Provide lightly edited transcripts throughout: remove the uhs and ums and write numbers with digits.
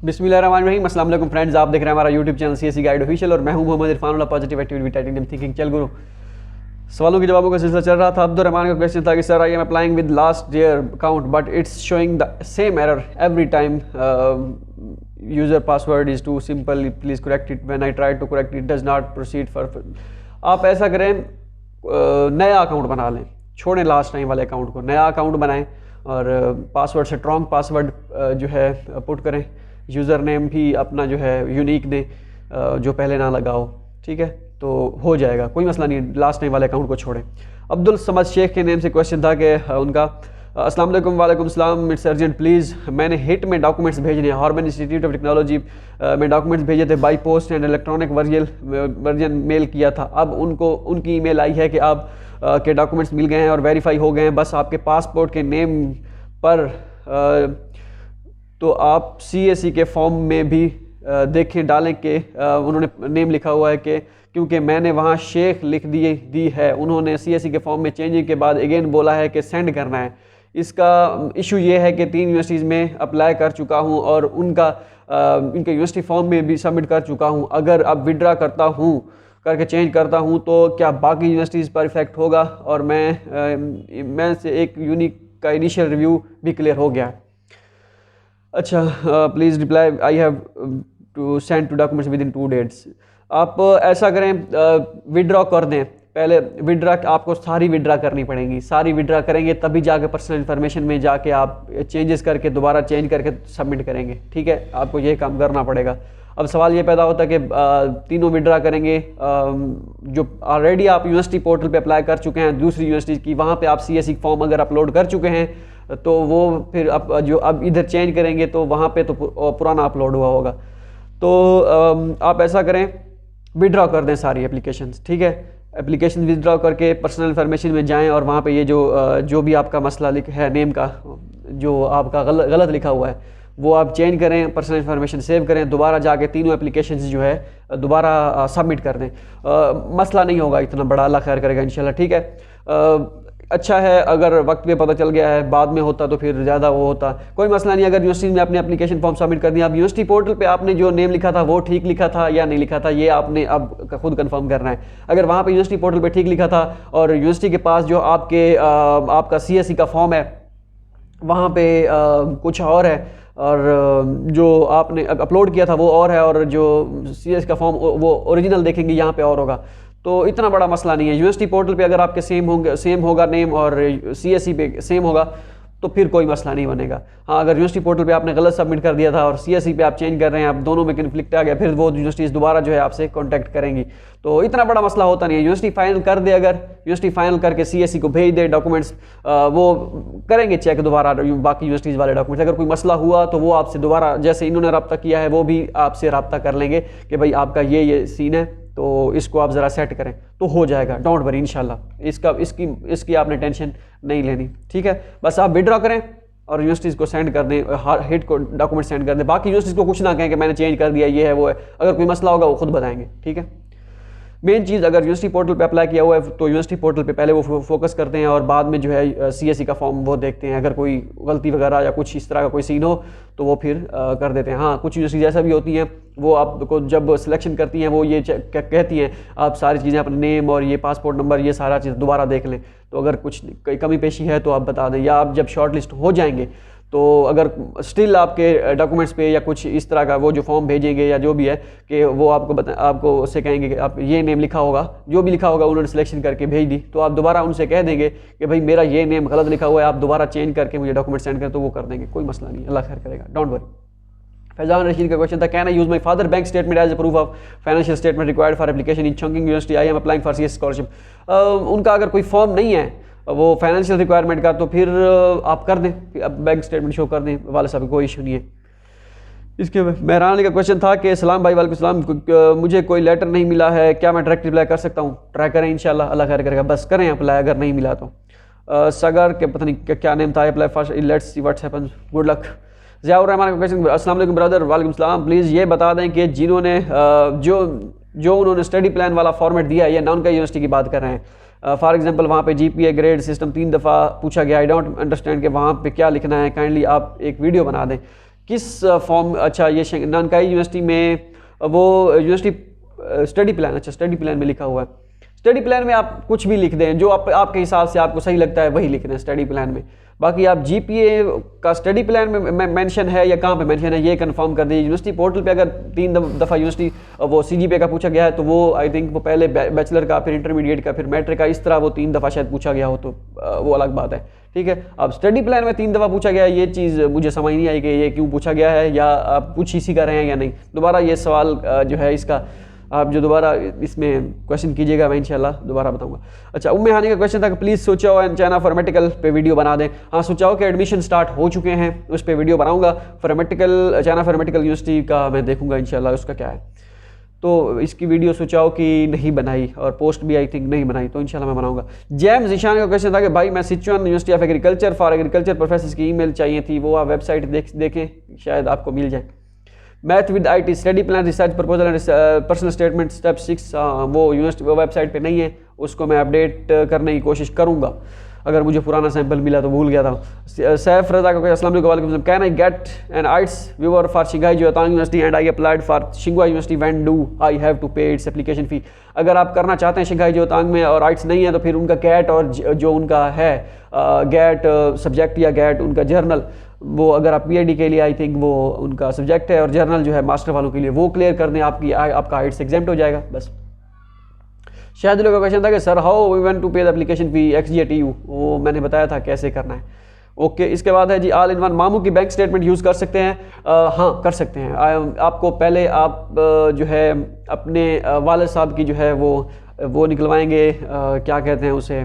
बिस्मिल्लाहिर्रहमानिर्रहीम। अस्सलाम वालेकुम फ्रेंड्स, आप देख रहे हैं हमारा YouTube channel CSE guide official और मैं हूं Mohammad Irfan positive activity titanium thinking. चल गुरु, सवालों के जवाबों का सिलसिला चल रहा था। अब्दुल रहमान का क्वेश्चन था कि sir I am applying with last year account but it's showing the same error every time, user password is too simple, please correct it, when I try to correct it does not proceed for. आप ऐसा करें, नया account बना लें, छोड़ें last time वाले account को, नया अकाउंट बनाएं और पासवर्ड स्ट्रॉन्ग पासवर्ड जो है पुट करें। यूज़र नेम भी अपना जो है यूनिक दें, जो पहले ना लगाओ, ठीक है, तो हो जाएगा, कोई मसला नहीं। लास्ट टाइम वाले अकाउंट को छोड़ें। अब्दुल समद शेख के नेम से क्वेश्चन था कि उनका अस्सलाम वालेकुम। वालेकुम सलाम। इट्स अर्जेंट प्लीज़, मैंने हिट में डॉक्यूमेंट्स भेजने हैं, हार्मन इंस्टीट्यूट ऑफ टेक्नोलॉजी में डॉक्यूमेंट्स भेजे थे by post and electronic version mail किया था। अब उनकी ईमेल आई है कि आप के डॉक्यूमेंट्स मिल गए हैं और वेरीफाई हो गए हैं, बस आपके पासपोर्ट के नेम पर तो आप सीएसई के फॉर्म में भी देखें डालें कि उन्होंने नेम लिखा हुआ है कि क्योंकि मैंने वहाँ शेख लिख दी है, उन्होंने सीएसई के फॉर्म में चेंजिंग के बाद अगेन बोला है कि सेंड करना है। इसका इशू ये है कि 3 यूनिवर्सिटीज़ में अप्लाई कर चुका हूँ और इनके यूनिवर्सिटी फॉर्म में भी सबमिट कर चुका हूँ। अगर अब विड्रा करके चेंज करता हूँ तो क्या बाकी यूनिवर्सिटीज़ पर इफेक्ट होगा? और मैं से एक यूनिक का इनिशियल रिव्यू भी क्लियर हो गया। अच्छा, please reply, I have to send two documents within 2 days. आप ऐसा करें, विड्रॉ कर दें। पहले विड्रा आपको सारी विड्रा करनी पड़ेंगी, सारी विड्रा करेंगे तभी जाके पर्सनल इन्फॉर्मेशन में जाके आप चेंजेस करके दोबारा चेंज करके सबमिट करेंगे, ठीक है, आपको ये काम करना पड़ेगा। अब सवाल ये पैदा होता है कि तीनों विड्रा करेंगे, जो ऑलरेडी आप यूनिवर्सिटी पोर्टल पे अप्लाई कर चुके हैं दूसरी यूनिवर्सिटी की, वहाँ पे आप सीएसई फॉर्म अगर अपलोड कर चुके हैं तो वो फिर अब इधर चेंज करेंगे तो वहाँ पे तो पुराना अपलोड हुआ होगा। तो आप ऐसा करें, विड्रॉ कर दें सारी एप्लीकेशंस, ठीक है। एप्लीकेशन विड्रॉ करके पर्सनल इन्फॉर्मेशन में जाएं और वहाँ पे ये जो भी आपका मसला है नेम का, जो आपका गलत लिखा हुआ है वो आप चेंज करें, पर्सनल इन्फॉर्मेशन सेव करें, दोबारा जाके तीनों एप्लीकेशंस जो है दोबारा सबमिट कर दें। मसला नहीं होगा इतना बड़ा, अल्लाह खैर करेगा इंशाल्लाह, ठीक है। अच्छा है, अगर वक्त पे पता चल गया है, बाद में होता तो फिर ज़्यादा वो होता, कोई मसला नहीं। अगर यूनिवर्सिटी में अपने एप्लीकेशन फॉर्म सबमिट कर दिया, अब यूनिवर्सिटी पोर्टल पे आपने जो नेम लिखा था वो ठीक लिखा था या नहीं लिखा था, ये आपने अब खुद कंफर्म करना है। अगर वहाँ पे यूनिवर्सिटी पोर्टल पे ठीक लिखा था और यूनिवर्सिटी के पास जो आपका सीएसई का फॉर्म है वहाँ पे कुछ और है और जो आपने अपलोड किया था वो और है और जो सीएसई का फॉर्म वो ओरिजिनल देखेंगे यहाँ पे और होगा, तो इतना बड़ा मसला नहीं है। यूनिवर्सिटी पोर्टल पे अगर आपके सेम होगा नेम और सीएसई पे सेम होगा तो फिर कोई मसला नहीं बनेगा। हाँ, अगर यूनिवर्सिटी पोर्टल पे आपने गलत सबमिट कर दिया था और सीएसई पे आप चेंज कर रहे हैं, आप दोनों में कन्फ्लिक्ट आ गया, फिर वो यूनिवर्सिटीज़ दोबारा जो है आपसे कांटेक्ट करेंगी, तो इतना बड़ा मसला होता नहीं है। यूनिवर्सिटी फाइनल कर दे, अगर यूनिवर्सिटी फाइनल करके सीएसई को भेज दे डॉक्यूमेंट्स, वो करेंगे चेक दोबारा बाकी यूनिवर्सिटीज़ वाले डॉक्यूमेंट्स। अगर कोई मसला हुआ तो वो आपसे दोबारा, जैसे इन्होंने रब्ता किया है, वो भी आपसे रब्ता कर लेंगे कि भाई आपका ये सीन है तो इसको आप ज़रा सेट करें, तो हो जाएगा। डोंट वरी, इंशाल्लाह इसकी आपने टेंशन नहीं लेनी, ठीक है। बस आप विड्रॉ करें और यूनिवर्सिटीज़ को सेंड कर दें, हेड को डॉक्यूमेंट सेंड कर दें। बाकी यूनिवर्सिटीज़ को कुछ ना कहें कि मैंने चेंज कर दिया, ये है वो है। अगर कोई मसला होगा वो खुद बताएंगे, ठीक है। मेन चीज़, अगर यूनिवर्सिटी पोर्टल पे अप्लाई किया हुआ है तो यूनिवर्सिटी पोर्टल पे पहले वो फोकस करते हैं और बाद में जो है सीएसई का फॉर्म वो देखते हैं। अगर कोई गलती वगैरह या कुछ इस तरह का कोई सीन हो तो वो फिर कर देते हैं। हाँ, कुछ यूनिवर्सिटी ऐसा भी होती हैं, वो आपको जब सिलेक्शन करती हैं वो ये कहती हैं आप सारी चीज़ें, अपने नेम और ये पासपोर्ट नंबर, ये सारा चीज़ दोबारा देख लें, तो अगर कुछ कमी पेशी है तो आप बता दें, या आप जब शॉर्ट लिस्ट हो जाएंगे तो अगर स्टिल आपके डॉक्यूमेंट्स पे या कुछ इस तरह का वो जो फॉर्म भेजेंगे या जो भी है कि वो आपको उससे कहेंगे कि आप ये नेम लिखा होगा, जो भी लिखा होगा उन्होंने सिलेक्शन करके भेज दी, तो आप दोबारा उनसे कह देंगे कि भाई मेरा ये नेम गलत लिखा हुआ है, आप दोबारा चेंज करके मुझे डॉक्यूमेंट सेंड करें, तो वो कर देंगे, कोई मसला नहीं, अल्लाह खैर करेगा, डोंट वरी। फैजान रशीद का क्वेश्चन था, can I use my father bank statement as a proof of financial statement required for application in changing university, I am applying for CS scholarship. उनका अगर कोई फॉर्म नहीं है वो फाइनेंशियल रिक्वायरमेंट का, तो फिर आप कर दें, अब बैंक स्टेटमेंट शो कर दें, वाले साहब कोई इशू नहीं है। इसके मेहरान अली का क्वेश्चन था कि सलाम भाई, वालेकुम सलाम, मुझे कोई लेटर नहीं मिला है, क्या मैं डायरेक्ट अप्लाई कर सकता हूँ? ट्राई करें, इंशाल्लाह अल्लाह खैर करेगा, बस करें अप्लाई, अगर नहीं मिला तो। सगर के पता नहीं क्या नेम था, apply first, let's see what's happens, good luck. Ziaur Rahman का क्वेश्चन, अस्सलाम वालेकुम ब्रदर। वालेकुम सलाम। प्लीज़ ये बता दें कि जिन्होंने जो उन्होंने स्टडी प्लान वाला फॉर्मेट दिया है, ये नॉन का यूनिवर्सिटी की बात कर रहे हैं, फॉर एग्जांपल वहाँ पे जीपीए ग्रेड सिस्टम 3 दफ़ा पूछा गया, आई डोंट अंडरस्टैंड कि वहाँ पे क्या लिखना है, काइंडली आप एक वीडियो बना दें किस फॉर्म, अच्छा ये नानकाई यूनिवर्सिटी में वो यूनिवर्सिटी स्टडी प्लान, अच्छा स्टडी प्लान में लिखा हुआ है। स्टडी प्लान में आप कुछ भी लिख दें, जो आपके हिसाब से आपको सही लगता है वही लिख दें स्टडी प्लान में। बाकी आप जीपीए का स्टडी प्लान में मेंशन है या कहाँ पे मेंशन है ये कंफर्म कर दीजिए। यूनिवर्सिटी पोर्टल पे अगर 3 दफ़ा यूनिवर्सिटी वो सीजीपीए का पूछा गया है तो वो आई थिंक वो पहले बैचलर का, फिर इंटरमीडिएट का, फिर मैट्रिक का, इस तरह वो 3 दफ़ा शायद पूछा गया हो तो वो अलग बात है, ठीक है। अब स्टडी प्लान में 3 दफ़ा पूछा गया है, ये चीज़ मुझे समझ नहीं आई कि ये क्यों पूछा गया है, या आप पूछ ही कर रहे हैं या नहीं। दोबारा ये सवाल जो है इसका आप जो दोबारा इसमें क्वेश्चन कीजिएगा, मैं इंशाल्लाह दोबारा बताऊंगा। अच्छा, उम्मे हानी का क्वेश्चन था कि प्लीज़ सोचाओ एंड चाइना फॉर मेडिकल पे वीडियो बना दें। हाँ, सोचाओ के एडमिशन स्टार्ट हो चुके हैं, उस पर वीडियो बनाऊंगा। For medical, China for medical university का मैं देखूंगा इंशाल्लाह उसका क्या है। तो इसकी वीडियो सोचाओ कि नहीं बनाई, और पोस्ट भी आई थिंक नहीं बनाई, तो इंशाल्लाह मैं बनाऊंगा। जेम्स ईशान का क्वेश्चन था कि भाई मैं Sichuan university of agriculture for agriculture professor की ईमेल चाहिए थी, वो आप वेबसाइट देखें शायद आपको मिल जाए। Math with IT study plan research proposal and personal statement step 6 वो यूनिवर्सिटी वेबसाइट पे नहीं है, उसको मैं अपडेट करने की कोशिश करूँगा। अगर मुझे पुराना सैंपल मिला तो भूल गया था। सैफ रजा को अस्सलाम वालेकुम, can I get an आइट्स viewer for Shanghai जिओतांग university and I applied for शिंगुआ university, when do I have to पे इट्स एप्लीकेशन फ़ी। अगर आप करना चाहते हैं शिंघाई जिओतांग में और आइट्स नहीं है तो फिर उनका गैट और जो उनका है गैट सब्जेक्ट या गैट उनका जर्नल, वो अगर आप पीएचडी के लिए आई थिंक वो उनका सब्जेक्ट है, और जर्नल जो है मास्टर वालों के लिए वो क्लियर कर दें, आपका आइट्स एग्जाम्प्ट हो जाएगा बस। शायद लोगों का क्वेश्चन था कि sir how we want to pay the application fee XGATU, वो मैंने बताया था कैसे करना है। ओके, इसके बाद है जी ऑल इन वन मामू की बैंक स्टेटमेंट यूज़ कर सकते हैं? हाँ कर सकते हैं। आपको पहले आप जो है अपने वालिद साहब की जो है वो निकलवाएंगे, क्या कहते हैं उसे,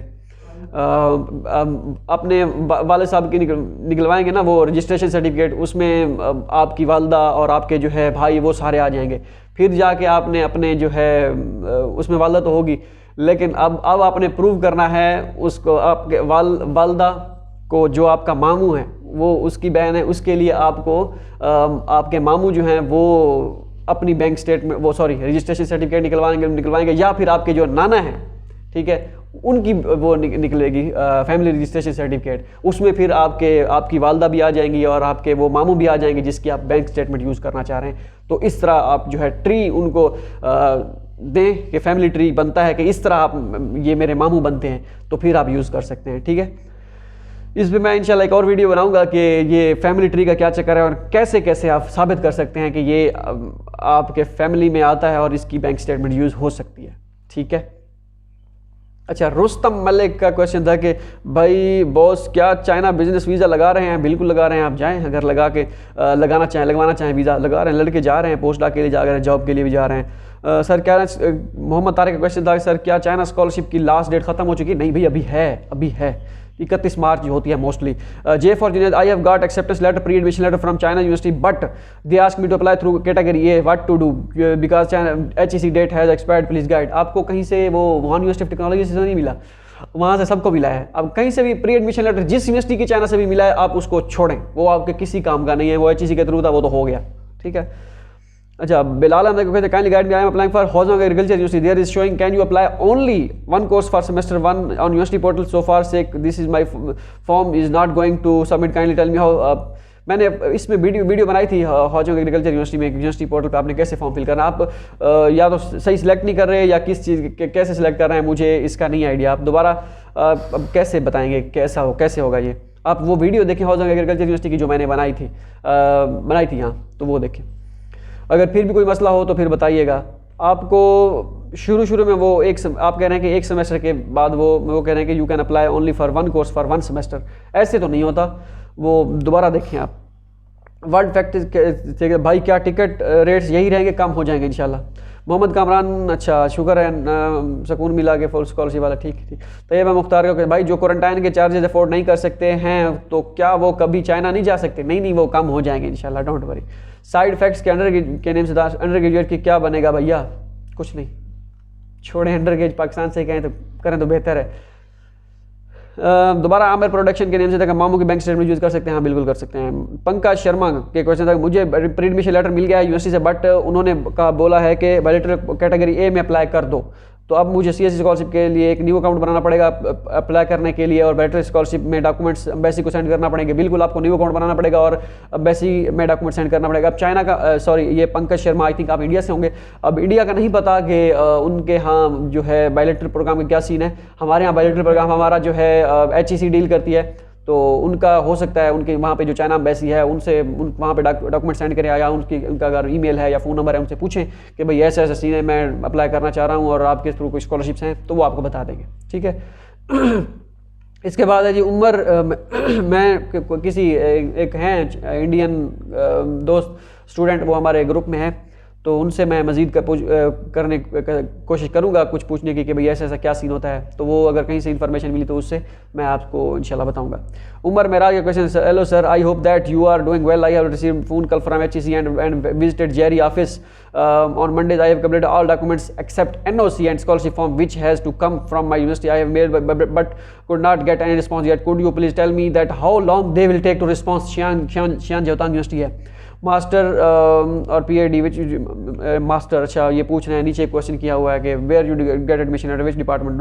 अपने वालिद साहब की निकलवाएंगे ना वो रजिस्ट्रेशन सर्टिफिकेट, उसमें आपकी वालदा और आपके जो है भाई वो सारे आ जाएंगे। फिर जाके आपने अपने जो है उसमें वालदा तो होगी, लेकिन अब आपने प्रूव करना है उसको, आपके वालदा को जो आपका मामू है वो उसकी बहन है, उसके लिए आपको आपके मामू जो हैं वो अपनी बैंक स्टेटमेंट वो रजिस्ट्रेशन सर्टिफिकेट निकलवाएंगे, या फिर आपके जो नाना हैं, ठीक है, उनकी वो निकलेगी फैमिली रजिस्ट्रेशन सर्टिफिकेट, उसमें फिर आपकी वालदा भी आ जाएंगी और आपके वो मामू भी आ जाएंगे जिसकी आप बैंक स्टेटमेंट यूज़ करना चाह रहे हैं। तो इस तरह आप जो है ट्री उनको दें कि फैमिली ट्री बनता है कि इस तरह आप ये मेरे मामू बनते हैं, तो फिर आप यूज़ कर सकते हैं, ठीक है। इस पर मैं इंशाल्लाह एक और वीडियो बनाऊंगा कि ये फैमिली ट्री का क्या चक्कर है और कैसे कैसे आप साबित कर सकते हैं कि ये आपके फैमिली में आता है और इसकी बैंक स्टेटमेंट यूज़ हो सकती है, ठीक है। अच्छा, रुस्तम मलिक का क्वेश्चन था कि भाई बॉस क्या चाइना बिजनेस वीज़ा लगा रहे हैं? बिल्कुल लगा रहे हैं, आप जाएं अगर लगवाना चाहें वीज़ा लगा रहे हैं, लड़के जा रहे हैं, पोस्ट डॉक के लिए जा रहे हैं, जॉब के लिए भी जा रहे हैं। सर क्या मोहम्मद तारिक का क्वेश्चन था सर क्या चाइना स्कॉलरशिप की लास्ट डेट ख़त्म हो चुकी है? नहीं भाई, अभी है 31 मार्च होती है mostly. J for Junaid, I have got acceptance letter, pre admission letter from China university, but they ask me to apply through category A, what to do because China HEC date has expired, please guide. आपको कहीं से वो Wuhan university of technology से नहीं मिला, वहाँ से सबको मिला है। अब कहीं से भी प्री एडमिशन लेटर जिस यूनिवर्सिटी की चाइना से भी मिला है, आप उसको छोड़ें, वो आपके किसी काम का नहीं है, वो HEC के थ्रू था, वो तो हो गया, ठीक है। अच्छा, बिलाल अहमद को कहते हैं kindly guide me, I am applying for Huazhong agriculture university, there is showing can you apply only one course for semester 1 on university portal, so far sake this is my form is not going to submit, kindly tell me how. मैंने इसमें video बनाई थी Huazhong agriculture university में, university portal पे आपने कैसे form fill करना। आप या तो सही सिलेक्ट नहीं कर रहे या किस चीज़ कैसे सिलेक्ट कर रहे हैं, मुझे इसका नहीं आइडिया। आप दोबारा अब कैसे बताएंगे कैसे होगा ये? आप वो वीडियो देखें हॉजोंग एग्रीकल्चर यूनिवर्सिटी की जो मैंने बनाई थी यहाँ, तो वो देखें। अगर फिर भी कोई मसला हो तो फिर बताइएगा। आपको शुरू में वो आप कह रहे हैं कि एक सेमेस्टर के बाद वो कह रहे हैं कि you can apply only for one course for 1 semester, ऐसे तो नहीं होता, वो दोबारा देखें आप। वर्ड फैक्ट भाई क्या टिकट रेट्स यही रहेंगे, कम हो जाएंगे इंशाल्लाह। मोहम्मद कामरान, अच्छा शुक्र है सुकून मिला के फुल स्कॉलरशिप वाला, ठीक। तैयबा मुख्तार का भाई जो क्वारंटाइन के चार्जेस अफोर्ड नहीं कर सकते हैं तो क्या वो कभी चाइना नहीं जा सकते? नहीं, वो कम हो जाएंगे इंशाल्लाह, डोंट वरी। साइड इफेक्ट्स के के नेम से अंडर ग्रेजुएट की क्या बनेगा भैया? कुछ नहीं, छोड़ें, अंडर ग्रेजुएट पाकिस्तान से कहें तो करें तो बेहतर है। दोबारा आमिर प्रोडक्शन के नेम से था मामू की बैंक स्टेटमेंट यूज़ कर सकते हैं? हाँ बिल्कुल कर सकते हैं। पंकज शर्मा के क्वेश्चन था मुझे प्री एडमिशन लेटर मिल गया है यूनिवर्सिटी से, बट उन्होंने बोला है कि बायलैटरल कैटेगरी ए में अप्लाई कर दो, तो अब मुझे CSE स्कॉलरशिप के लिए एक न्यू अकाउंट बनाना पड़ेगा अप्लाई करने के लिए, और बैटरी स्कॉलरशिप में डॉक्यूमेंट्स एम्बेसी को सेंड करना पड़ेंगे। बिल्कुल आपको न्यू अकाउंट बनाना पड़ेगा और एम्बेसी में डॉक्यूमेंट सेंड करना पड़ेगा। अब चाइना का सॉरी ये पंकज शर्मा, आई थिंक आप इंडिया से होंगे। अब इंडिया का नहीं पता कि उनके यहाँ जो है बायलैटरल प्रोग्राम का क्या सीन है। हमारे यहाँ बायलैटरल प्रोग्राम हमारा जो है HEC डील करती है, तो उनका हो सकता है उनके वहाँ पे जो चाइना एम्बेसी है उनसे वहाँ पे डॉक्यूमेंट सेंड करें, या उनका अगर ईमेल है या फ़ोन नंबर है उनसे पूछें कि भाई ऐसा ऐसा सीन है, मैं अप्लाई करना चाह रहा हूँ और आपके थ्रू कोई स्कॉलरशिप्स हैं, तो वो आपको बता देंगे। ठीक है। इसके बाद है जी उम्र, मैं किसी एक हैं इंडियन दोस्त स्टूडेंट, वो हमारे ग्रुप में है, तो उनसे मैं मज़ीद करने कोशिश करूँगा कुछ पूछने की कि भाई ऐसा ऐसा क्या सीन होता है। तो वो अगर कहीं से इन्फॉर्मेशन मिली तो उससे मैं आपको इंशाल्लाह बताऊँगा। उमर मेराज का question, hello sir, I hope that you are doing well. I have received phone call from HEC and visited Jerry office on Mondays. I have completed all documents except NOC and scholarship form which has to come from my university. I have mailed but could not get any response yet. Could you please tell me that how long they will take to response? Xi'an Jiaotang University है, master और PhD विच master. अच्छा ये पूछ रहे हैं, नीचे question किया हुआ है कि where you get admission at which department,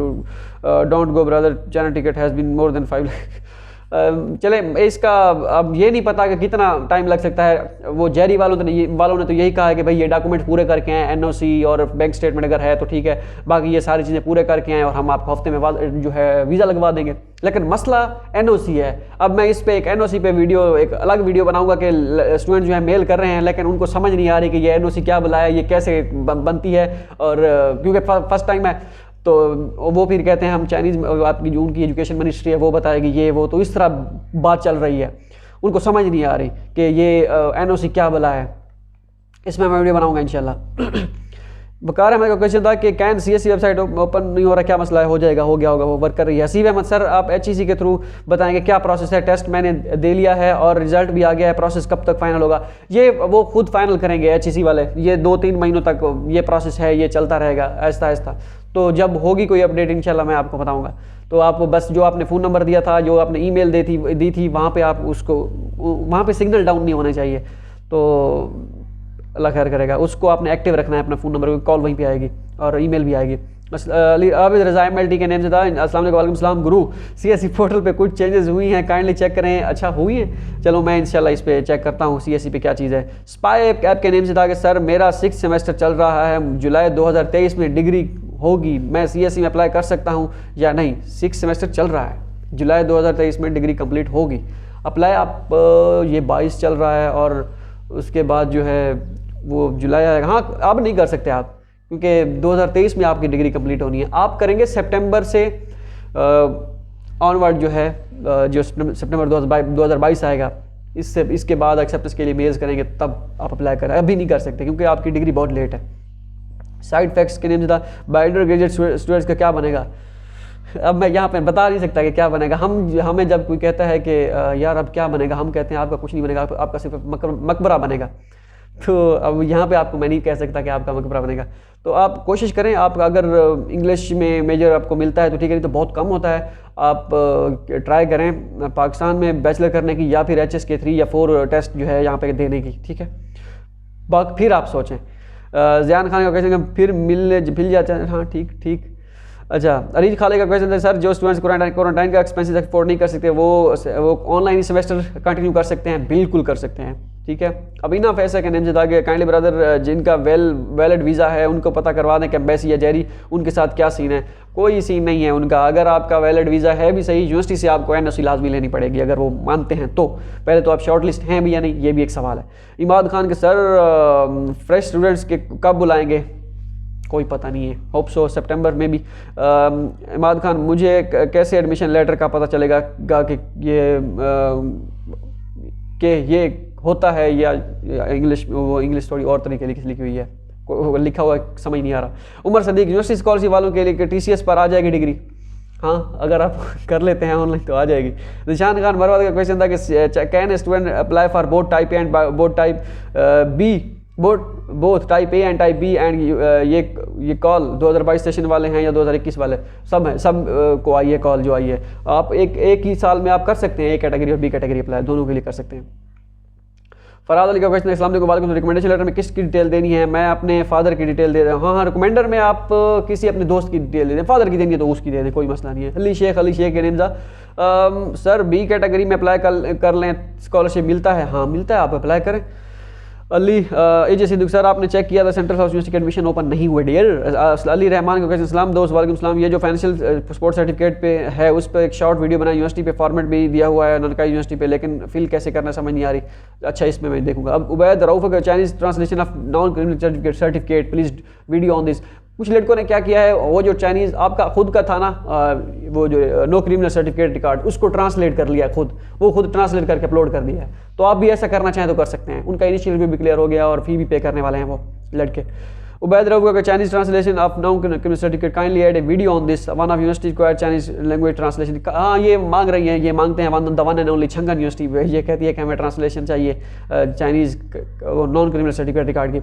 don't go brother, channel ticket has been more than 5 lakh. चले इसका अब ये नहीं पता कि कितना टाइम लग सकता है। वो जेरी वालों ने तो यही कहा है कि भाई ये डॉक्यूमेंट पूरे करके आए, NOC और बैंक स्टेटमेंट अगर है तो ठीक है, बाकी ये सारी चीज़ें पूरे करके आए और हम आपको हफ्ते में जो है वीज़ा लगवा देंगे। लेकिन मसला NOC है। अब मैं इस पे एक NOC पे एक अलग वीडियो बनाऊंगा कि स्टूडेंट जो है मेल कर रहे हैं लेकिन उनको समझ नहीं आ रही कि ये NOC क्या बुलाया, ये कैसे बनती है, और क्योंकि फर्स्ट टाइम है तो वो फिर कहते हैं हम चाइनीज़, आपकी जो उनकी एजुकेशन मिनिस्ट्री है वो बताएगी ये वो, तो इस तरह बात चल रही है, उनको समझ नहीं आ रही कि ये NOC क्या बुला है। इसमें मैं वीडियो बनाऊंगा इंशाल्लाह। बकार अहमद का क्वेश्चन था कि कैन CSE वेबसाइट ओपन नहीं हो रहा, क्या मसला है? हो जाएगा, हो गया होगा, वो वर्क कर रही है। हसीब अहमद सर, आप HEC के थ्रू बताएंगे क्या प्रोसेस है? टेस्ट मैंने दे लिया है और रिजल्ट भी आ गया है, प्रोसेस कब तक फाइनल होगा? ये वो खुद फाइनल करेंगे HEC वाले, ये 2-3 महीनों तक ये प्रोसेस है, ये चलता रहेगा आहिस्ता आहिस्ता। तो जब होगी कोई अपडेट इंशाल्लाह मैं आपको बताऊंगा। तो आप बस जो आपने फ़ोन नंबर दिया था, जो आपने ईमेल दी थी वहाँ पे आप उसको, वहाँ पे सिग्नल डाउन नहीं होना चाहिए, तो अल्लाह खैर करेगा। उसको आपने एक्टिव रखना है अपना फ़ोन नंबर, कॉल वहीं पे आएगी और ईमेल भी आएगी। आबिद रज़ा MLT के नेम से था। अस्सलाम वालेकुम गुरु, CSE पोर्टल पे कुछ चेंजेस हुई हैं, काइंडली चेक करें। अच्छा हुई हैं, चलो मैं इंशाल्लाह इस पे चेक करता हूँ CSE पे क्या चीज़ है। स्पाई ऐप के नेम से था कि सर मेरा 6th सेमेस्टर चल रहा है, जुलाई 2023 में डिग्री होगी, मैं CSE में अप्लाई कर सकता हूँ या नहीं? 6th सेमेस्टर चल रहा है, जुलाई 2023 में डिग्री कंप्लीट होगी, अप्लाई आप ये 22 चल रहा है और उसके बाद जो है वो जुलाई आएगा। हाँ अब नहीं कर सकते आप, क्योंकि 2023 में आपकी डिग्री कंप्लीट होनी है। आप करेंगे सितंबर से ऑनवर्ड जो है, जो सितंबर 2022 आएगा, इसके बाद एक्सेप्टेंस के लिए मेल्स करेंगे, तब आप अप्लाई करें। अभी नहीं कर सकते क्योंकि आपकी डिग्री बहुत लेट है। साइड फैक्ट्स के नेम से था, बाइंडर ग्रेजुएट स्टूडेंट्स का क्या बनेगा? अब मैं यहाँ पे बता नहीं सकता कि क्या बनेगा। हमें जब कोई कहता है कि यार अब क्या बनेगा, हम कहते हैं आपका कुछ नहीं बनेगा, आपका सिर्फ मकबरा बनेगा। तो अब यहाँ पे आपको मैं नहीं कह सकता कि आपका मकबरा बनेगा। तो आप कोशिश करें, आप अगर इंग्लिश में मेजर आपको मिलता है तो ठीक है, नहीं तो बहुत कम होता है। आप ट्राई करें पाकिस्तान में बैचलर करने की, या फिर HSK 3 या 4 टेस्ट जो है यहाँ पे देने की, ठीक है। बाकी फिर आप सोचें। ज़ियान खान का क्वेश्चन, फिर मिल जाता है। हाँ ठीक। अच्छा, अरीज खाले का क्वेश्चन था, सर जो स्टूडेंट्स क्वारंटाइन का एक्सपेंसेस अफोर्ड नहीं कर सकते वो ऑनलाइन सेमेस्टर कंटिन्यू कर सकते हैं? बिल्कुल कर सकते हैं, ठीक है। अबीना फैसा के नेम से था कि काइंडली ब्रदर जिनका वैलिड वीज़ा है उनको पता करवा दें कि एम्बेसी या जेरी उनके साथ क्या सीन है। कोई सीन नहीं है उनका। अगर आपका वैलिड वीज़ा है भी सही, यूनिवर्सिटी से आपको NOC लाजमी लेनी पड़ेगी अगर वो मानते हैं तो। पहले तो आप शॉर्ट लिस्ट हैं भी या नहीं, ये भी एक सवाल है। इमाद खान के सर फ्रेश स्टूडेंट्स के कब बुलाएंगे? कोई पता नहीं है, होप सो सितंबर में भी। इमाद खान, मुझे कैसे एडमिशन लेटर का पता चलेगा कि ये होता है या इंग्लिश थोड़ी और तरीके की लिखी हुई है, लिखा हुआ समझ नहीं आ रहा। उमर सदीक, यूनिवर्सिटी स्कॉलरशिप वालों के लिए TCS पर आ जाएगी डिग्री? हाँ, अगर आप कर लेते हैं ऑनलाइन तो आ जाएगी। निशान खान मरवाद का क्वेश्चन था कि can student apply for both type A and both type B, both type A and type B and ये कॉल 2022 सेशन वाले हैं या 2021 वाले? सब हैं, सब को आई है कॉल जो आई है। आप एक ही साल में आप कर सकते हैं, A कैटेगरी और B कैटेगरी अप्लाई, दोनों के लिए कर सकते हैं। फराज अली का क्वेश्चन है, अस्सलाम वालेकुम, रिकमेंडेशन लेटर में किसकी डिटेल देनी है? मैं अपने फादर की डिटेल दे रहा हूँ। हाँ हाँ, रिकमेंडर में आप किसी अपने दोस्त की डिटेल दे दें, फादर की देनी है तो उसकी दे दें, कोई मसला नहीं है। अली शेख के नेमजा, सर बी कैटेगरी में अप्लाई कर लें स्कॉलरशिप मिलता है? हाँ मिलता है, आप अप्लाई करें। अली एजे सिद्दीक, सर आपने चेक किया था सेंट्रल हाउस यूनिवर्सिटी के एडमिशन ओपन नहीं हुए डियर। अली रहमान का क्वेश्चन, सलाम दोस्त, वालेकुम सलाम, ये जो फाइनेंशियल स्पोर्ट्स सर्टिफिकेट पे है उस पर एक शॉर्ट वीडियो बनाया, यूनिवर्सिटी पे फॉर्मेट भी दिया हुआ है ननकाई यूनिवर्सिटी पे, लेकिन फिल कैसे करना समझ नहीं आ रही। अच्छा इसमें मैं देखूंगा। अब उबैद रऊफ का Chinese translation of non criminal certificate, please video on this. कुछ लड़कों ने क्या किया है, वो जो चाइनीज़ आपका खुद का था ना, वो जो नो क्रिमिनल सर्टिफिकेट रिकॉर्ड, उसको ट्रांसलेट कर लिया वो खुद ट्रांसलेट करके अपलोड कर दिया है। तो आप भी ऐसा करना चाहें तो कर सकते हैं। उनका इनिशियल रिव्यू भी क्लियर हो गया और फी भी पे करने वाले हैं वो लड़के। उबैद रऊफ का Chinese translation of non criminal certificate, kindly add a video on this, one of university required Chinese language translation. हाँ ये मांग रही हैं, ये मांगते हैं one the one and only Changan university, ये कहती है कि हमें ट्रांसलेशन चाहिए Chinese non criminal certificate record की।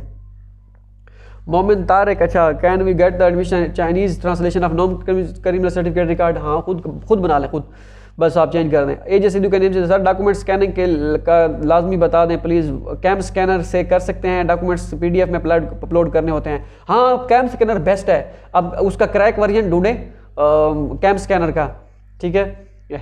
मोमिन तारिक, अच्छा can we get the admission Chinese translation of non criminal certificate record? हाँ खुद बना लें, खुद बस आप चेंज कर दें। एजे सिद्धू के नेम से, सर डॉक्यूमेंट स्कैनिंग के का लाजमी बता दें प्लीज़। कैम स्कैनर से कर सकते हैं, डॉक्यूमेंट्स पीडीएफ में अपलोड करने होते हैं। हाँ कैम स्कैनर बेस्ट है, अब उसका क्रैक वर्जन ढूंढें कैम स्कैनर का, ठीक है।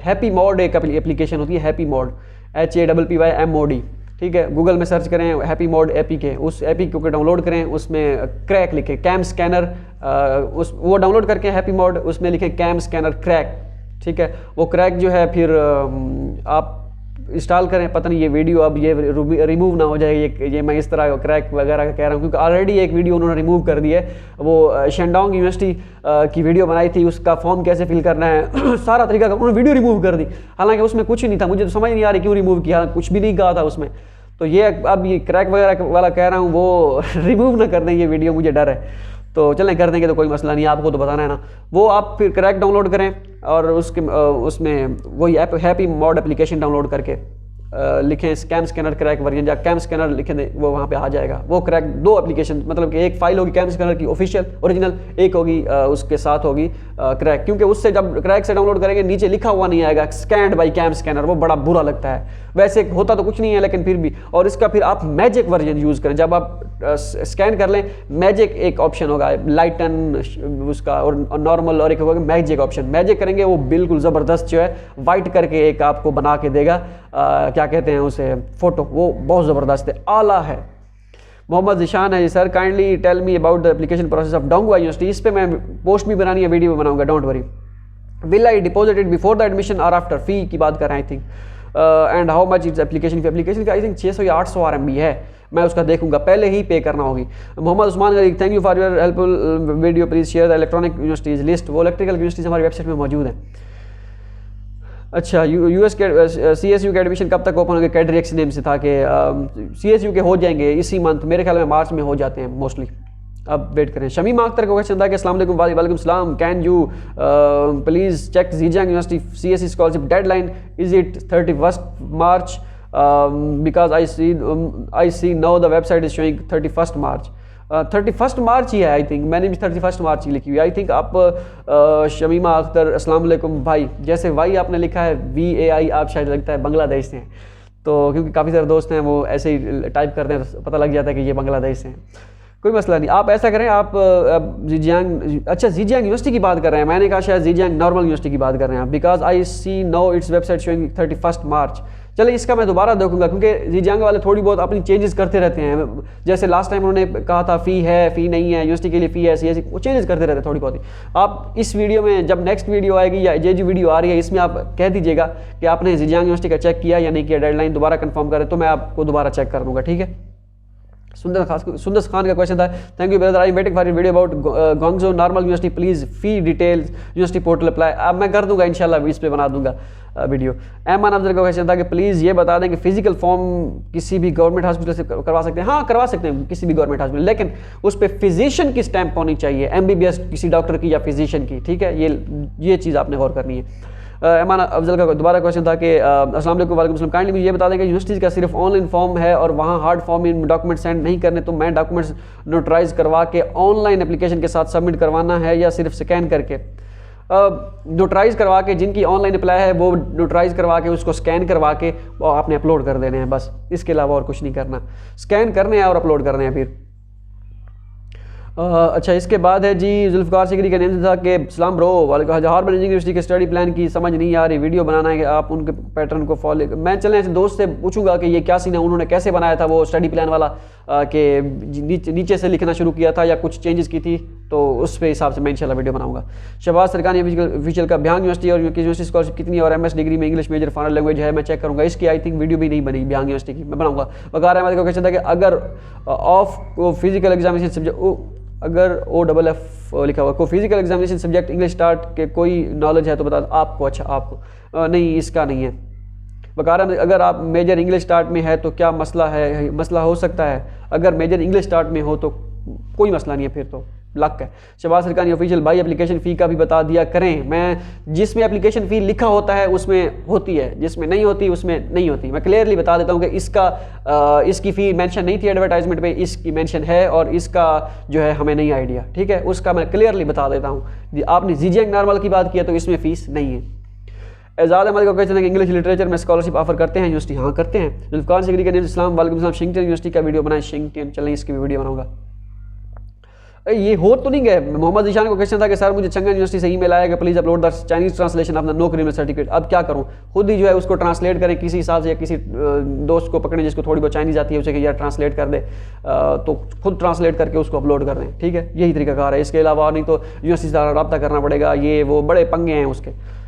हैप्पी मोड एक एप्लीकेशन होती है, हैप्पी मोड, HAPPYMOD, ठीक है। गूगल में सर्च करें हैप्पी मोड APK, उस APK को डाउनलोड करें, उसमें क्रैक लिखें कैम स्कैनर, वो डाउनलोड करके हैप्पी मोड, उसमें लिखें कैम स्कैनर क्रैक, ठीक है। वो क्रैक जो है फिर आप इंस्टॉल करें। पता नहीं ये वीडियो अब ये रिमूव ना हो जाए, ये मैं इस तरह क्रैक वगैरह का कह रहा हूँ क्योंकि ऑलरेडी एक वीडियो उन्होंने रिमूव कर दी है। वो शेंडोंग यूनिवर्सिटी की वीडियो बनाई थी, उसका फॉर्म कैसे फिल करना है सारा तरीका का उन्होंने वीडियो रिमूव कर दी, हालांकि उसमें कुछ नहीं था। मुझे तो समझ नहीं आ रही क्यों रिमूव किया, कुछ भी नहीं कहा था उसमें। तो ये अब ये क्रैक वगैरह वाला कह रहा हूँ वो रिमूव ना कर दें ये वीडियो, मुझे डर है। तो चलें कर देंगे तो कोई मसला नहीं, आपको तो बताना है ना। वो आप फिर क्रैक डाउनलोड करें और उसमें वही app happy mode application download करके लिखें कैम स्कैनर क्रैक वर्जन या कैम स्कैनर लिखें, वो वहाँ पे आ जाएगा। वो क्रैक दो एप्लीकेशन, मतलब कि एक फाइल होगी कैम स्कैनर की ऑफिशियल ओरिजिनल, एक होगी उसके साथ होगी क्रैक, क्योंकि उससे जब क्रैक से डाउनलोड करेंगे नीचे लिखा हुआ नहीं आएगा स्कैन्ड बाई कैम स्कैनर, वो बड़ा बुरा लगता है। वैसे होता तो कुछ नहीं है लेकिन फिर भी। और इसका फिर आप मैजिक वर्जन यूज़ करें, जब आप स्कैन कर लें मैजिक एक ऑप्शन होगा, लाइटन उसका और नॉर्मल, और एक होगा मैजिक ऑप्शन। मैजिक करेंगे वो बिल्कुल ज़बरदस्त जो है वाइट करके एक आपको बना के देगा, क्या कहते हैं उसे, फ़ोटो, वो बहुत ज़बरदस्त है, आला है। मोहम्मद ज़िशान है, sir kindly tell me about the application process of Donghua university. इस पर मैं पोस्ट भी बनानी है, वीडियो भी बनाऊंगा, don't worry. Will I deposit it before the admission और आफ्टर? फी की बात कर रहे हैं I think. And how much is application की आई थिंक 600 या 800 RMB है, मैं उसका देखूंगा, पहले ही पे करना होगी। मोहम्मद उस्मान गरीब, thank you for your helpful video, please share the electronic universities list. वो इलेक्ट्रिकल यूनिवर्सिटीज हमारी वेबसाइट में मौजूद हैं। अच्छा US के CSU के एडमिशन कब तक ओपन होंगे? कैडरिक्स नेम से था कि CSU के हो जाएंगे इसी मंथ, मेरे ख्याल में मार्च में हो जाते हैं मोस्टली, अब वेट करें। शमीम अख्तर का क्वेश्चन था कि अस्सलाम वालेकुम, वालेकुम सलाम, can you please check Zhejiang university CSE scholarship deadline, is it 31 March? Because I see now the website is showing 31 March. 31 March ही है आई थिंक, मैंने भी 31 मार्च ही लिखी हुई आई थिंक। आप शमीमा अख्तर, अस्सलाम वालेकुम भाई, जैसे भाई आपने लिखा है VAI, आप शायद लगता है बांग्लादेश से हैं, तो क्योंकि काफ़ी सारे दोस्त हैं वो ऐसे ही टाइप करते हैं तो पता लग जाता है कि ये बांग्लादेश से हैं। कोई मसला नहीं, आप ऐसा करें, आप ज़ीजियांग, अच्छा ज़ीजियांग यूनिवर्सिटी की बात कर रहे हैं, मैंने कहा शायद ज़ीजियांग नॉर्मल यूनिवर्सिटी की बात कर रहे हैं आप। Because I see no it's website showing 31 March. चलिए इसका मैं दोबारा देखूंगा क्योंकि ज़ीजियांग वाले थोड़ी बहुत अपनी चेंजेस करते रहते हैं, जैसे लास्ट टाइम उन्होंने कहा था फ़ी है, फ़ी नहीं है, यूनिवर्सिटी के लिए फ़ी है, CSE, वो चेंजेस करते रहते हैं थोड़ी बहुत ही। आप इस वीडियो में जब नेक्स्ट वीडियो आएगी या जो वीडियो आ रही है इसमें आप कह दीजिएगा कि आपने ज़ीजियांग यूनिवर्सिटी का चेक किया या नहीं किया, डेडलाइन दोबारा कंफर्म करें तो मैं आपको दोबारा चेक कर दूँगा, ठीक है। सुंदर खान का क्वेश्चन था, thank you brother, I waiting for your video about Guangzhou normal university, please fee details university portal apply. अब मैं कर दूंगा इंशाल्लाह, इस पे बना दूंगा वीडियो। एमान अफजल का क्वेश्चन था कि प्लीज़ ये बता दें कि फिजिकल फॉर्म किसी भी गवर्नमेंट हॉस्पिटल से करवा सकते हैं? हाँ करवा सकते हैं किसी भी गवर्नमेंट हॉस्पिटल, लेकिन उस पर फिजिशियन की स्टैंप होनी चाहिए, MBBS किसी डॉक्टर की या फिजिशियन की, ठीक है। ये चीज़ आपने गौर करनी है। एमान अफजल का दोबारा क्वेश्चन था कि अस्सलाम वालेकुम, वालेकुम सलाम, काइंडली मुझे ये बता दें कि यूनिवर्सिटीज़ का सिर्फ ऑनलाइन फॉर्म है और वहाँ hard form in document send नहीं करने, तो मैं डॉक्यूमेंट्स नोटराइज करवा के ऑनलाइन एप्लीकेशन के साथ सबमिट करवाना है या सिर्फ स्कैन करके? नोटराइज करवा के, जिनकी ऑनलाइन अप्लाई है वो नोटराइज करवा के उसको स्कैन करवा के और आपने अपलोड कर देने हैं बस, इसके अलावा और कुछ नहीं करना। स्कैन करने हैं और अपलोड करने हैं फिर। अच्छा, इसके बाद है जी जुल्फ़कार सिकरी का नेम था कि सलाम ब्रो वालेकुम, हार्वर्ड यूनिवर्सिटी के स्टडी प्लान की समझ नहीं आ रही, वीडियो बनाना है कि आप उनके पैटर्न को फॉलो। मैं चलें ऐसे दोस्त से पूछूंगा कि ये क्या सीन है, उन्होंने कैसे बनाया था वो स्टडी प्लान वाला, कि नीचे से लिखना शुरू किया था या कुछ चेंजेस की थी, तो उस पे हिसाब से मैं इंशाल्लाह वीडियो बनाऊंगा। शहबाज सरकानी ऑफिशियल का बिहांग यूनिवर्सिटी और यूनिवर्सिटी स्कॉलरशिप कितनी है और MS डिग्री में इंग्लिश मेजर फॉरेन लैंग्वेज है, मैं चेक करूंगा। इसकी आई थिंक वीडियो भी नहीं बनी बिहांग यूनिवर्सिटी की, मैं बनाऊंगा। वकार अहमद का क्वेश्चन था कि अगर ऑफ फिजिकल एग्जामिनेशन सब्जेक्ट, अगर OFF लिखा हुआ को physical examination subject English start के कोई नॉलेज है तो बता आपको। अच्छा, आपको नहीं, इसका नहीं है। वकार अगर आप मेजर इंग्लिश स्टार्ट में है तो क्या मसला है? मसला हो सकता है, अगर मेजर इंग्लिश स्टार्ट में हो तो कोई मसला नहीं है, फिर तो लक है। शहबाज सरकानी ऑफिशियल भाई एप्लीकेशन फ़ी का भी बता दिया करें। मैं जिसमें एप्लीकेशन फ़ी लिखा होता है उसमें होती है, जिसमें नहीं होती उसमें नहीं होती। मैं क्लियरली बता देता हूँ कि इसकी फ़ी मेंशन नहीं थी एडवर्टाइजमेंट पे, इसकी मेंशन है और इसका जो है हमें नहीं आइडिया, ठीक है, उसका मैं क्लियरली बता देता हूँ। आपने जीजेंग नॉर्मल की बात किया तो इसमें फ़ीस नहीं है। एजाज अहमद का क्वेश्चन है कि इंग्लिश लिटरेचर में स्कॉलरशिप ऑफर करते हैं यूनिवर्सिटी? हाँ करते हैं। जुल्फ़कार सिकरी के नेम इस्लाम वालेकुम सलाम, शिंगटन यूनिवर्सिटी का वीडियो बनाए। शिंगटन, चलें इसकी भी वीडियो बनाऊंगा। ये हो तो नहीं गए। मोहम्मद ईशान को क्वेश्चन था कि सर मुझे चंगन यूनिवर्सिटी से ईमेल आया कि please upload the Chinese translation of the no criminal certificate. अब क्या करूँ, खुद ही जो है उसको ट्रांसलेट करें किसी हिसाब से, या किसी दोस्त को पकड़ें जिसको थोड़ी बहुत चाइनीज़ आती है, उसे कि यार ट्रांसलेट कर दे, तो खुद ट्रांसलेट करके उसको अपलोड कर दें, ठीक है, यही तरीकाकार है। इसके अलावा नहीं तो यूनिवर्सिटी से रब्ता करना पड़ेगा, ये वो बड़े पंगे हैं उसके।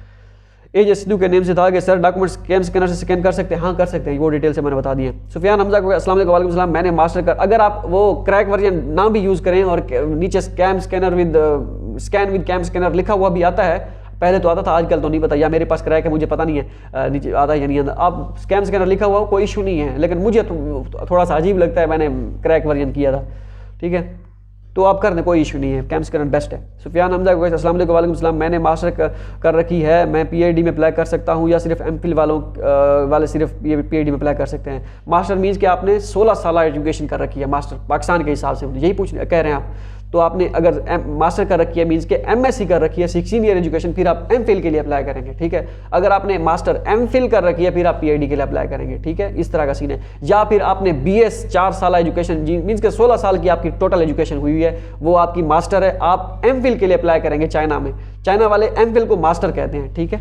एजे सिद्धू के नेम से था कि सर डॉक्यूमेंट्स कैम स्कैनर से स्कैन कर सकते हैं? हाँ कर सकते हैं, वो डिटेल से मैंने बता दिए। सुफियान हमजा को अस्सलाम वालेकुम वालेकुम सलाम, मैंने मास्टर कर, अगर आप वो क्रैक वर्जन ना भी यूज़ करें और नीचे स्कैन विद कैम स्कैनर लिखा हुआ भी आता है, पहले तो आता था आजकल तो नहीं पता, या मेरे पास क्रैक है मुझे पता नहीं है नीचे आता है या नहीं आता। आप स्कैम स्कैनर लिखा हुआ कोई इशू नहीं है, लेकिन मुझे तो थोड़ा सा अजीब लगता है, मैंने क्रैक वर्जन किया था, ठीक है, तो आप कर दें, कोई इशू नहीं है, कैम स्कैनर बेस्ट है। सुफियान हमजा को अस्सलाम वालेकुम वालेकुम सलाम, मैंने मास्टर कर रखी है, मैं PhD में अप्लाई कर सकता हूँ या सिर्फ MPhil वाले सिर्फ PhD में अप्लाई कर सकते हैं? मास्टर मीन्स कि आपने 16 साल एजुकेशन कर रखी है, मास्टर पाकिस्तान के हिसाब से यही कह रहे हैं आप, तो आपने अगर मास्टर कर रखी है मीन्स के MSc कर रखी है 16 ईयर एजुकेशन, फिर आप MPhil के लिए अप्लाई करेंगे, ठीक है। अगर आपने मास्टर MPhil कर रखी है फिर आप PhD के लिए अप्लाई करेंगे, ठीक है, इस तरह का सीन है। या फिर आपने BS 4 साल एजुकेशन मीन्स के 16 साल की आपकी टोटल एजुकेशन हुई है, वो आपकी मास्टर है, आप MPhil के लिए अप्लाई करेंगे चाइना में, चाइना वाले MPhil को मास्टर कहते हैं, ठीक है।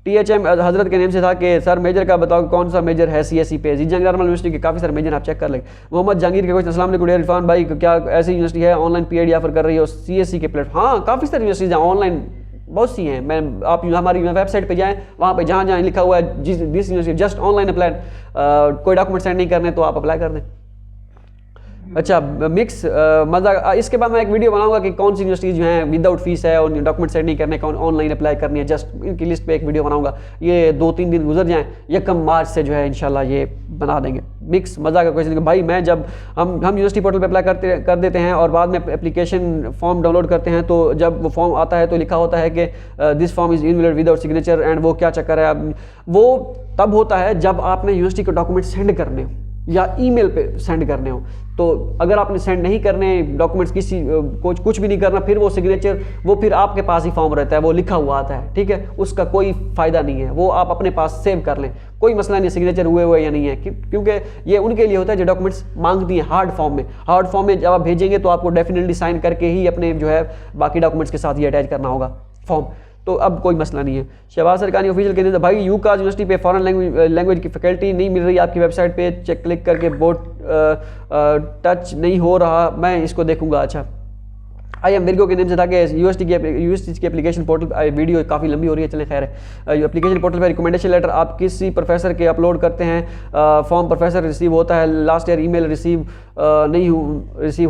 THM हजरत के नेम से था कि सर मेजर का बताओ कौन सा मेजर है CSE पे? जीजेंग नॉर्मल यूनिवर्सिटी के काफ़ी सारे मेजर आप चेक कर लेंगे। मोहम्मद जहांगीर के क्वेश्चन, अस्सलाम वालेकुम इरफान भाई, क्या ऐसी यूनिवर्सिटी है ऑनलाइन PhD ऑफर कर रही है और CSE के प्लेटफॉर्म? हाँ काफ़ी सारी यूनिवर्सिटीज हैं ऑनलाइन, बहुत सी हैं। मैं आप हमारी वेबसाइट पे जाएं, वहाँ पे जहाँ जहाँ लिखा हुआ है this university just online apply, कोई डॉक्यूमेंट सेंड नहीं करने तो आप अप्लाई कर दें। अच्छा मिक्स मज़ा, इसके बाद मैं एक वीडियो बनाऊंगा कि कौन सी यूनिवर्सिटीज जो हैं विदाउट फीस है और डॉक्यूमेंट सेंड नहीं करने, कौन ऑनलाइन अप्लाई करनी है, जस्ट इनकी लिस्ट पे एक वीडियो बनाऊंगा। ये 2-3 दिन गुजर जाएं, 1 मार्च से जो है इंशाल्लाह ये बना देंगे। मिक्स मज़ा का क्वेश्चन भाई, मैं जब हम यूनिवर्सिटी पोर्टल पे अप्लाई कर देते हैं और बाद में एप्लीकेशन फॉर्म डाउनलोड करते हैं, तो जब वो फॉर्म आता है तो लिखा होता है कि this form is invalid without signature, and वो क्या चक्कर है, वो तब होता है जब आपने यूनिवर्सिटी को डॉक्यूमेंट सेंड करने हो या ईमेल पे सेंड करने हो। तो अगर आपने सेंड नहीं करने डॉक्यूमेंट्स, किसी कुछ भी नहीं करना, फिर वो सिग्नेचर वो फिर आपके पास ही फॉर्म रहता है, वो लिखा हुआ आता है, ठीक है, उसका कोई फ़ायदा नहीं है, वो आप अपने पास सेव कर लें, कोई मसला नहीं सिग्नेचर हुए या नहीं है, क्योंकि ये उनके लिए होता है जो डॉक्यूमेंट्स मांगती हैं हार्ड फॉर्म में जब आप भेजेंगे तो आपको डेफिनेटली साइन करके ही अपने जो है बाकी डॉक्यूमेंट्स के साथ ही अटैच करना होगा फॉर्म, तो अब कोई मसला नहीं है। शहबाज सरकानी ऑफिशियल कहते हैं भाई यूकाज यूनिवर्सिटी पे फॉरेन लैंग्वेज की फैकल्टी नहीं मिल रही, आपकी वेबसाइट पे चेक क्लिक करके बोर्ड टच नहीं हो रहा, मैं इसको देखूंगा। अच्छा आई एम मिर्गो के नेम से था कि यूनिवर्सिटी की एप्लीकेशन पोर्टल, वीडियो काफ़ी लंबी हो रही है, चलें खैर है। एप्लीकेशन पोर्टल पर रिकमेंडेशन लेटर आप किसी प्रोफेसर के अपलोड करते हैं, फॉर्म प्रोफेसर रिसीव होता है, लास्ट ईयर ईमेल रिसीव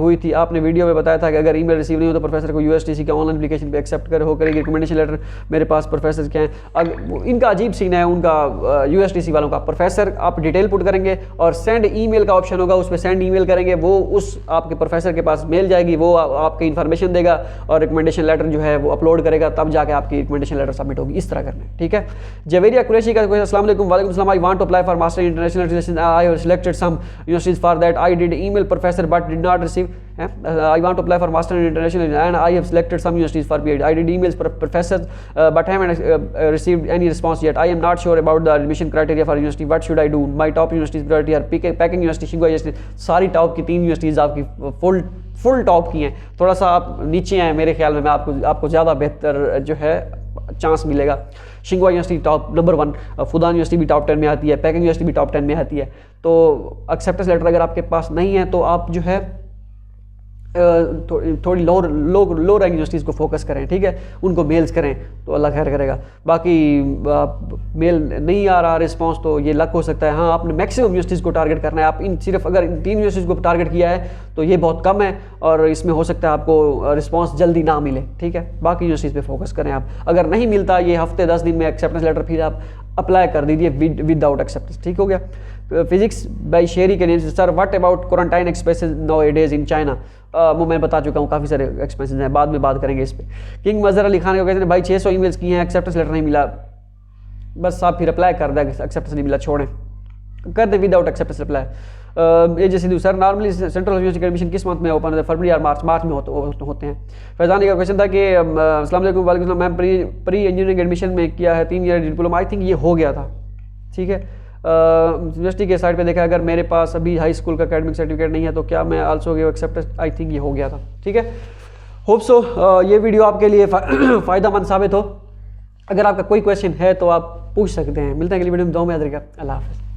हुई थी, आपने वीडियो में बताया था कि अगर ईमेल रिसीव नहीं हो तो प्रोफेसर को USTC का ऑनलाइन एप्लीकेशन पे एक्सेप्ट करेगी। रिकमेंडेशन लेटर मेरे पास प्रोफेसर के हैं, इनका अजीब सीन है उनका USTC वालों का, प्रोफेसर आप डिटेल पुट करेंगे और सेंड ईमेल का ऑप्शन होगा, उस पर सेंड ईमेल करेंगे, वो उस आपके प्रोफेसर के पास मेल जाएगी, वो आपकी इन्फॉर्मेशन देगा और रिकमेंडेशन लेटर जो है वो अपलोड करेगा, तब जाके आपकी रिकमेंडेशन लेटर सबमिट होगी, इस तरह करना है, ठीक है। जवेरिया कुरैशी का क्वेश्चन, अस्सलाम वालेकुम वालेकुम सलाम, I want to apply for master in international relations, I have selected some universities for that, I did email professor but did not receive I want to apply for master in international and I have selected some universities for BEd. I did emails for professors but haven't received any response yet. I am not sure about the admission criteria for university. What should I do? My top universities priority are Peking university, शिंगुआ university. सारी top की 3 universities आपकी full top की हैं. थोड़ा सा आप नीचे हैं मेरे ख्याल में, मैं आपको ज़्यादा बेहतर जो है चांस मिलेगा. शिंगुआ university top number 1, Fudan university भी टॉप 10 में आती है, पैकिंग यूनिवर्सिटी भी टॉप 10 में आती है. तो एक्सेप्टेंस लेटर अगर आपके पास नहीं है तो आप जो है थोड़ी लो रैंक यूनिवर्सिटीज़ को फोकस करें, ठीक है, उनको मेल्स करें तो अल्लाह खैर करेगा. बाकी मेल नहीं आ रहा रिस्पांस तो ये लक हो सकता है. हाँ, आपने मैक्सिमम यूनिवर्सिटीज़ को टारगेट करना है. आप सिर्फ अगर इन 3 यूनिवर्सिटीज़ को टारगेट किया है तो ये बहुत कम है और इसमें हो सकता है आपको रिस्पांस जल्दी ना मिले, ठीक है. बाकी यूनिवर्सिटीज़ पे फोकस करें आप. अगर नहीं मिलता ये हफ्ते 10 दिन में एक्सेप्टेंस लेटर, फिर आप अप्लाई कर दीजिए विदाउट एक्सेप्टेंस, ठीक हो गया. फिजिक्स बाई शेरी के नेम से, sir what about quarantine expenses now days in China. वो मैं बता चुका हूँ, काफ़ी सारे एक्सपेंसेस हैं, बाद में बात करेंगे इस पर. किंग मजहर अली खान को कहते हैं भाई 600 ईमेल्स किए हैं, एक्सेप्टेंस लेटर नहीं मिला. बस आप फिर अप्लाई कर दें, एक्सेप्टेंस नहीं मिला छोड़ें, कर दें विदाउट एक्सेप्टेंस अप्लाई. ये जैसे sir normally central university admission किस मंथ में ओपन होता है? फरवरी और मार्च में होते हैं. फैजानी का क्वेश्चन था कि अस्सलाम वालेकुम. वालेकुम सलाम मैम, प्री इंजीनियरिंग एडमिशन में किया है 3 ईयर डिप्लोमा. आई थिंक ये हो गया था, ठीक है. यूनिवर्सिटी के साइड पे देखा, अगर मेरे पास अभी हाई स्कूल का एकेडमिक सर्टिफिकेट नहीं है तो क्या मैं also give acceptance? I think ये हो गया था, ठीक है. होप सो ये वीडियो आपके लिए फ़ायदेमंद साबित हो. अगर आपका कोई क्वेश्चन है तो आप पूछ सकते हैं. मिलते हैं अगली वीडियो में. दुआ में याद रखिएगा. अल्लाह हाफ़िज़.